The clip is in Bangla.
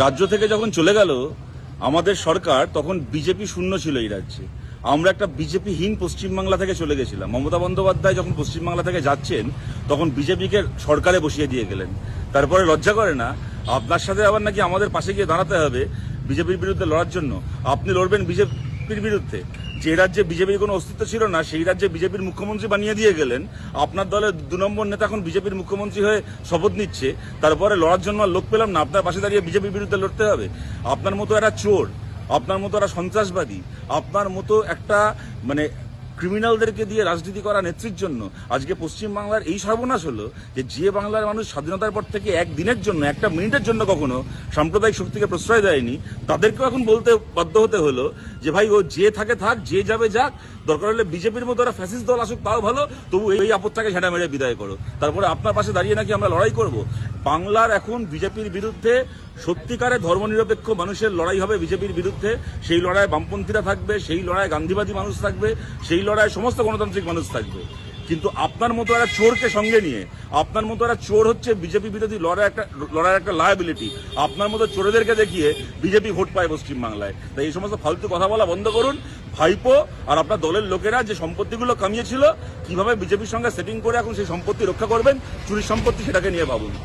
রাজ্য থেকে যখন চলে গেল আমাদের সরকার, তখন বিজেপি শূন্য ছিল এই রাজ্যে। আমরা একটা বিজেপিহীন পশ্চিমবাংলা থেকে চলে গেছিলাম। মমতা বন্দ্যোপাধ্যায় যখন পশ্চিমবাংলা থেকে যাচ্ছেন তখন বিজেপিকে সরকারে বসিয়ে দিয়ে গেলেন। তারপরে লজ্জা করে না আপনার সাথে আবার নাকি আমাদের পাশে গিয়ে দাঁড়াতে হবে বিজেপির বিরুদ্ধে লড়ার জন্য? আপনি লড়বেন বিজেপির বিরুদ্ধে? যে রাজ্যে বিজেপির কোনো অস্তিত্ব ছিল না সেই রাজ্যে বিজেপির মুখ্যমন্ত্রী বানিয়ে দিয়ে গেলেন। আপনার দলের 2 নম্বর নেতা এখন বিজেপির মুখ্যমন্ত্রী হয়ে শপথ নিচ্ছে, তারপরে লড়ার জন্য লোক পেলাম না। আপনার পাশে দাঁড়িয়ে বিজেপির বিরুদ্ধে লড়তে হবে? আপনার মতো একটা চোর, আপনার মতো একটা সন্ত্রাসবাদী, আপনার মতো একটা ক্রিমিনালদেরকে দিয়ে রাজনীতি করা নেত্রীর জন্য আজকে পশ্চিমবাংলার এই সর্বনাশ হলো। যে বাংলার মানুষ স্বাধীনতার পর থেকে একদিনের জন্য, একটা মিনিটের জন্য কখনো সাম্প্রদায়িক শক্তিকে প্রশ্রয় দেয়নি, তাদেরকেও এখন বলতে বাধ্য হতে হলো যে ভাই ও যে থাকে থাক, যে যাবে যাক, দরকার হলে বিজেপির মতো একটা ফ্যাসিস্ট দল আসুক তাও ভালো, তবু এই আপদটাকে ঝাঁটা মেরে বিদায় করো। তারপরে আপনার পাশে দাঁড়িয়ে নাকি আমরা লড়াই করব? বাংলার এখন বিজেপির বিরুদ্ধে সত্যিকারের ধর্মনিরপেক্ষ মানুষের লড়াই হবে বিজেপির বিরুদ্ধে। সেই লড়াই বামপন্থীরা থাকবে, সেই লড়াই গান্ধীবাদী মানুষ থাকবে, সেই লড়াই সমস্ত গণতান্ত্রিক মানুষ থাকবে। কিন্তু আপনার মতো একটা চোরকে সঙ্গে নিয়ে, আপনার মতো একটা চোর হচ্ছে বিজেপি বিরোধী লড়াইয়ের একটা লায়াবিলিটি। আপনার মতো চোরেদেরকে দেখিয়ে বিজেপি ভোট পায় পশ্চিমবাংলায়। তাই এই সমস্ত ফালতু কথা বলা বন্ধ করুন। ভাইপো আর আপনার দলের লোকেরা যে সম্পত্তিগুলো কামিয়েছিল, কিভাবে বিজেপির সঙ্গে সেটিং করে এখন সেই সম্পত্তি রক্ষা করবেন, চুরির সম্পত্তি, সেটাকে নিয়ে ভাবুন।